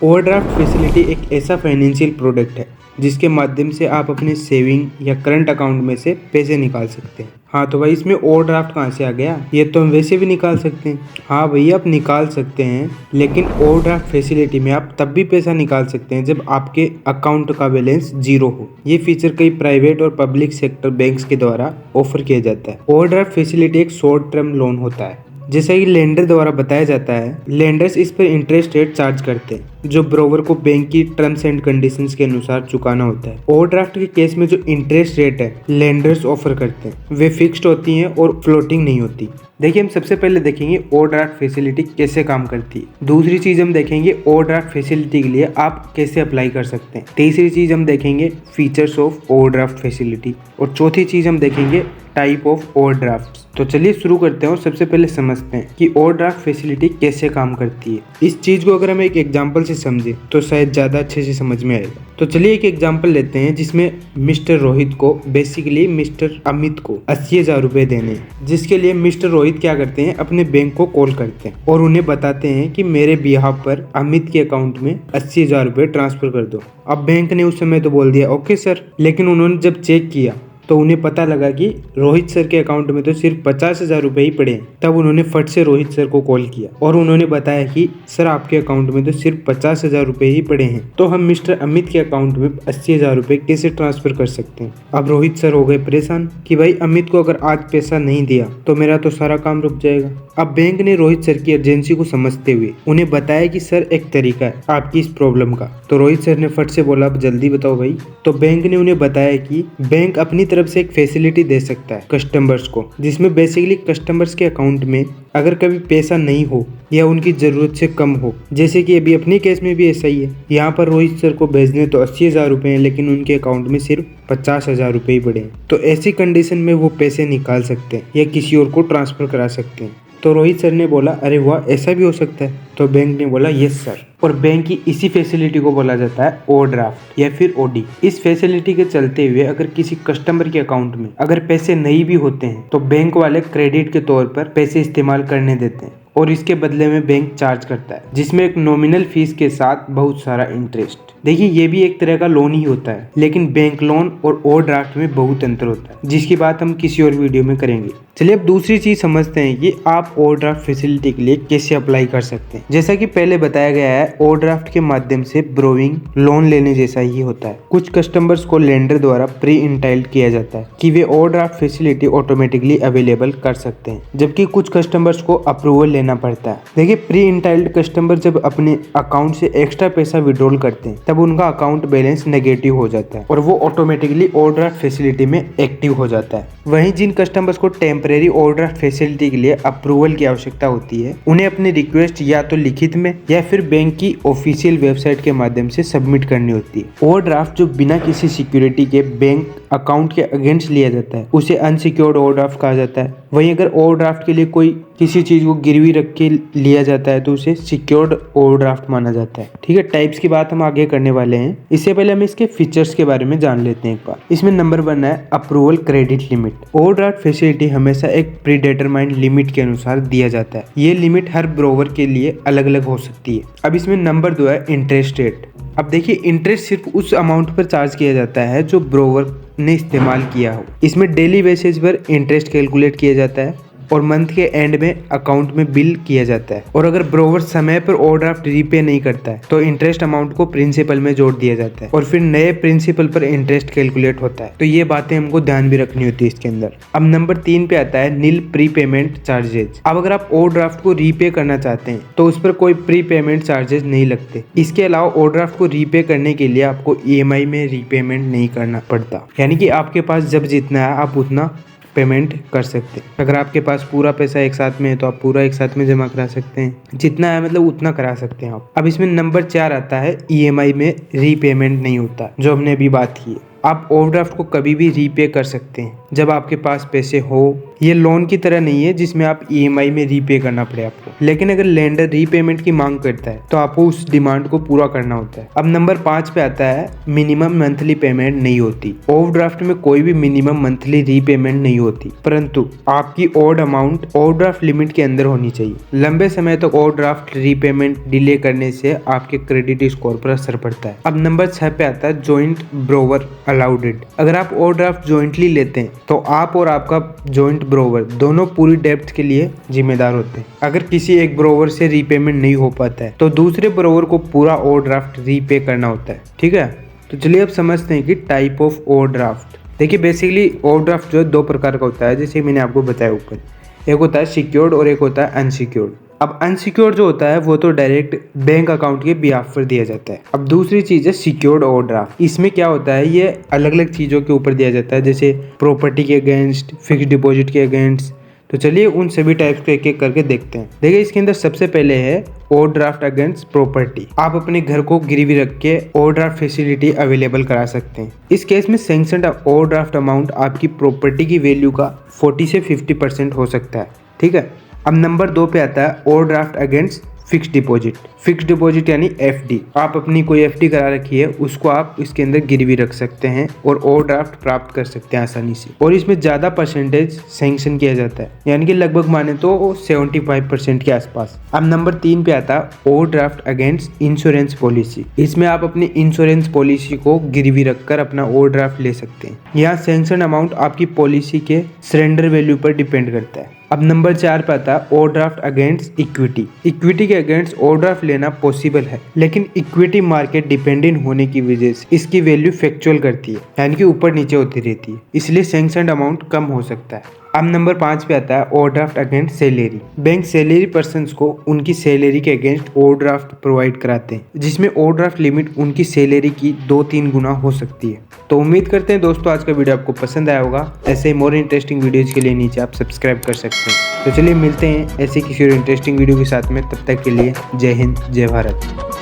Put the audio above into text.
Overdraft facility एक ऐसा financial product है जिसके माध्यम से आप अपने सेविंग या करंट अकाउंट में से पैसे निकाल सकते हैं। हाँ तो भाई इसमें ओवरड्राफ्ट कहाँ से आ गया? ये तो हम वैसे भी निकाल सकते हैं। हाँ भैया आप निकाल सकते हैं, लेकिन ओवरड्राफ्ट फैसिलिटी में आप तब भी पैसा निकाल सकते हैं जब आपके अकाउंट का बैलेंस जीरो हो। ये फीचर कई प्राइवेट और पब्लिक सेक्टर बैंक्स के द्वारा ऑफर किया जाता है। ओवरड्राफ्ट फैसिलिटी एक शॉर्ट टर्म लोन होता है, जैसा कि लेंडर द्वारा बताया जाता है। लेंडर्स इस पर इंटरेस्ट रेट चार्ज करते हैं जो ब्रोवर को बैंक की टर्म्स एंड कंडीशंस के अनुसार चुकाना होता है। ओवरड्राफ्ट के केस में जो इंटरेस्ट रेट है लेंडर्स ऑफर करते हैं वे फिक्स्ड होती हैं और फ्लोटिंग नहीं होती। देखिए हम सबसे पहले देखेंगे ओवरड्राफ्ट फैसिलिटी कैसे काम करती है। दूसरी चीज हम देखेंगे ओवरड्राफ्ट फैसिलिटी के लिए आप कैसे अप्लाई कर सकते हैं। तीसरी चीज हम देखेंगे फीचर्स ऑफ ओवरड्राफ्ट फैसिलिटी और चौथी चीज हम देखेंगे टाइप ऑफ ओवरड्राफ्ट। तो चलिए शुरू करते हैं और सबसे पहले समझते हैं कि ओवरड्राफ्ट फैसिलिटी कैसे काम करती है। इस चीज को अगर हम एक एग्जांपल से समझे तो शायद ज्यादा अच्छे से समझ में आएगा। तो चलिए एक एग्जांपल लेते हैं जिसमें मिस्टर रोहित को बेसिकली मिस्टर अमित को 80,000 रुपए देने हैं, जिसके लिए मिस्टर रोहित क्या करते हैं अपने बैंक को कॉल करते हैं और उन्हें बताते हैं कि मेरे बिहाफ पर अमित के अकाउंट में 80,000 रुपए ट्रांसफर कर दो। अब बैंक ने उस समय तो बोल दिया ओके सर, लेकिन उन्होंने जब चेक किया तो उन्हें पता लगा कि रोहित सर के अकाउंट में तो सिर्फ 50,000 रुपए ही पड़े हैं। तब उन्होंने फट से रोहित सर को कॉल किया और उन्होंने बताया कि सर आपके अकाउंट में तो सिर्फ 50,000 रुपए ही पड़े हैं, तो हम मिस्टर अमित के अकाउंट में 80,000 रुपए कैसे ट्रांसफर कर सकते हैं। अब रोहित सर हो गए परेशान कि भाई अमित को अगर आज पैसा नहीं दिया तो मेरा तो सारा काम रुक जाएगा। अब बैंक ने रोहित सर की अर्जेंसी को समझते हुए उन्हें बताया कि सर एक तरीका है आपकी इस प्रॉब्लम का। तो रोहित सर ने फट से बोला अब जल्दी बताओ भाई। तो बैंक ने उन्हें बताया कि बैंक अपनी तरफ से एक फैसिलिटी दे सकता है कस्टमर्स को, जिसमें बेसिकली कस्टमर्स के अकाउंट में अगर कभी पैसा नहीं हो या उनकी जरूरत से कम हो, जैसे कि अभी अपने केस में भी ऐसा ही है। यहाँ पर रोहित सर को भेजने तो 80,000 रुपए हैं, लेकिन उनके अकाउंट में सिर्फ 50,000 रुपए ही पड़े हैं। तो ऐसी कंडीशन में वो पैसे निकाल सकते हैं या किसी और को ट्रांसफर करा सकते हैं। तो रोहित सर ने बोला अरे वाह ऐसा भी हो सकता है। तो बैंक ने बोला यस सर। और बैंक की इसी फैसिलिटी को बोला जाता है ओवरड्राफ्ट या फिर ओडी। इस फैसिलिटी के चलते हुए अगर किसी कस्टमर के अकाउंट में अगर पैसे नहीं भी होते हैं तो बैंक वाले क्रेडिट के तौर पर पैसे इस्तेमाल करने देते हैं और इसके बदले में बैंक चार्ज करता है, जिसमें एक नॉमिनल फीस के साथ बहुत सारा इंटरेस्ट। देखिए ये भी एक तरह का लोन ही होता है, लेकिन बैंक लोन और ओवरड्राफ्ट में बहुत अंतर होता है, जिसकी बात हम किसी और वीडियो में करेंगे। चलिए अब दूसरी चीज समझते हैं कि आप ओवरड्राफ्ट फैसिलिटी के लिए कैसे अप्लाई कर सकते हैं। जैसा कि पहले बताया गया है ओवरड्राफ्ट के माध्यम से ब्रोइंग लोन लेने जैसा ही होता है। कुछ कस्टमर्स को लेंडर द्वारा प्री इंटाइल्ड किया जाता है कि वे ओवरड्राफ्ट फैसिलिटी ऑटोमेटिकली अवेलेबल कर सकते हैं, जबकि कुछ कस्टमर्स को अप्रूवल लेना पड़ता है। देखिए प्री इंटाइल्ड कस्टमर जब अपने अकाउंट से एक्स्ट्रा पैसा विड्रॉल करते हैं तब उनका अकाउंट बैलेंस नेगेटिव हो जाता है और वो ऑटोमेटिकली ओवरड्राफ्ट फैसिलिटी में एक्टिव हो जाता है। वहीं जिन कस्टमर्स को टेम्परेरी ओवरड्राफ्ट फैसिलिटी के लिए अप्रूवल की आवश्यकता होती है उन्हें अपनी रिक्वेस्ट या तो लिखित में या फिर बैंक की ऑफिशियल वेबसाइट के माध्यम से सबमिट करनी होती है। ओवरड्राफ्ट जो बिना किसी सिक्योरिटी के बैंक अकाउंट के अगेंस्ट लिया जाता है उसे अनसिक्योर्ड ओवरड्राफ्ट कहा जाता है। वहीं अगर ओवरड्राफ्ट के लिए कोई किसी चीज को गिरवी रख के लिया जाता है तो उसे सिक्योर्ड ओवरड्राफ्ट माना जाता है। ठीक है, टाइप्स की बात हम आगे करने वाले हैं। इससे पहले हम इसके फीचर्स के बारे में जान लेते हैं एक बार। इसमें नंबर 1 है approval credit limit. Overdraft facility हमेशा एक प्री डिटरमाइंड लिमिट के अनुसार दिया जाता है। ये लिमिट हर ब्रोवर के लिए अलग अलग हो सकती है। अब इसमें नंबर 2 है इंटरेस्ट रेट। अब देखिए इंटरेस्ट सिर्फ उस अमाउंट पर चार्ज किया जाता है जो ब्रोवर ने इस्तेमाल किया हो। इसमें डेली बेसिस पर इंटरेस्ट कैलकुलेट किया जाता है और मंथ के एंड में अकाउंट में बिल किया जाता है। और अगर ब्रोवर समय पर ओवरड्राफ्ट रीपे नहीं करता है तो इंटरेस्ट अमाउंट को प्रिंसिपल में जोड़ दिया जाता है और फिर नए प्रिंसिपल पर इंटरेस्ट कैलकुलेट होता है। तो ये बातें हमको ध्यान भी रखनी होती है इसके अंदर। अब नंबर 3 पे आता है नील प्री पेमेंट चार्जेज। अब अगर आप ओवरड्राफ्ट को रीपे करना चाहते हैं तो उस पर कोई प्री पेमेंट चार्जेस नहीं लगते। इसके अलावा ओवरड्राफ्ट को रीपे करने के लिए आपको EMI में रीपेमेंट नहीं करना पड़ता, यानी कि आपके पास जब जितना है आप उतना पेमेंट कर सकते हैं। अगर आपके पास पूरा पैसा एक साथ में है तो आप पूरा एक साथ में जमा करा सकते हैं, जितना है मतलब उतना करा सकते हैं आप। अब इसमें नंबर 4 आता है EMI में रीपेमेंट नहीं होता, जो हमने अभी बात की है। आप ओवरड्राफ्ट को कभी भी रीपे कर सकते हैं। जब आपके पास पैसे हो। ये लोन की तरह नहीं है जिसमें आप EMI में रीपे करना पड़े आपको, लेकिन अगर लेंडर रीपेमेंट की मांग करता है तो आपको उस डिमांड को पूरा करना होता है। अब नंबर 5 पे आता है मिनिमम मंथली पेमेंट नहीं होती। ओवरड्राफ्ट में कोई भी मिनिमम मंथली रीपेमेंट नहीं होती, परंतु आपकी ओड अमाउंट ओवरड्राफ्ट लिमिट के अंदर होनी चाहिए। लंबे समय तक ओवरड्राफ्ट रीपेमेंट डिले करने से आपके क्रेडिट स्कोर पर असर पड़ता है। अब नंबर 6 पे आता है जॉइंट ब्रोवर अलाउडेड। अगर आप ओवरड्राफ्ट जॉइंटली लेते हैं तो आप और आपका जॉइंट ब्रोवर दोनों पूरी डेब्ट के लिए जिम्मेदार होते हैं। अगर किसी एक ब्रोवर से रीपेमेंट नहीं हो पाता है तो दूसरे ब्रोवर को पूरा ओवरड्राफ्ट रीपे करना होता है। ठीक है, तो चलिए अब समझते हैं कि टाइप ऑफ ओवरड्राफ्ट। देखिए बेसिकली ओवरड्राफ्ट जो है 2 प्रकार का होता है, जैसे मैंने आपको बताया ऊपर। एक होता है सिक्योर्ड और एक होता है अनसिक्योर्ड। अब अनसिक्योर्ड जो होता है वो तो डायरेक्ट बैंक अकाउंट के बिहाफ पर दिया जाता है। अब दूसरी चीज है सिक्योर्ड ओवरड्राफ्ट। इसमें क्या होता है, ये अलग अलग चीजों के ऊपर दिया जाता है, जैसे प्रॉपर्टी के अगेंस्ट, फिक्स डिपॉजिट के अगेंस्ट। तो चलिए उन सभी टाइप्स को एक एक करके देखते हैं। देखिए इसके अंदर सबसे पहले है ओवरड्राफ्ट अगेंस्ट प्रॉपर्टी। आप अपने घर को गिरवी रख के ओवरड्राफ्ट फैसिलिटी अवेलेबल करा सकते हैं। इस केस में सैंक्शन्ड ओवरड्राफ्ट अमाउंट आपकी प्रॉपर्टी की वैल्यू का 40 से 50% हो सकता है। ठीक है, अब नंबर 2 पे आता है overdraft against fix deposit. Fix deposit यानी FD। आप अपनी कोई FD करा रखी है, उसको आप इसके अंदर गिरवी रख सकते हैं और ओवरड्राफ्ट प्राप्त कर सकते हैं आसानी से, और इसमें ज़्यादा परसेंटेज सैंक्शन किया जाता है, यानी कि लगभग माने तो 75% के आसपास। अब नंबर 3 पे आता है ओवरड्राफ्ट अगेंस्ट इंश्योरेंस पॉलिसी। इसमें आप अपनी इंश्योरेंस पॉलिसी को गिरवी रखकर अपना ओवरड्राफ्ट ले सकते हैं। यहाँ सैंक्शन अमाउंट आपकी पॉलिसी के सरेंडर वैल्यू पर डिपेंड करता है। अब नंबर 4 पे आता है ओवरड्राफ्ट अगेंस्ट इक्विटी। इक्विटी के अगेंस्ट ओवरड्राफ्ट लेना पॉसिबल है, लेकिन इक्विटी मार्केट डिपेंडेंट होने की वजह से इसकी वैल्यू फ्लक्चुएट करती है, यानी कि ऊपर नीचे होती रहती है, इसलिए सैंक्शन्ड अमाउंट कम हो सकता है। अब नंबर 5 पे आता है overdraft against salary. Bank salary persons को उनकी सैलरी के अगेंस्ट ओवरड्राफ्ट प्रोवाइड कराते हैं, जिसमें ओवरड्राफ्ट लिमिट उनकी सैलरी की 2-3 गुना हो सकती है। तो उम्मीद करते हैं दोस्तों आज का वीडियो आपको पसंद आया होगा। ऐसे ही मोर इंटरेस्टिंग वीडियोज के लिए नीचे आप सब्सक्राइब कर सकते हैं। तो चलिए मिलते हैं ऐसे किसी और इंटरेस्टिंग वीडियो के साथ में, तब तक के लिए जय हिंद जय भारत।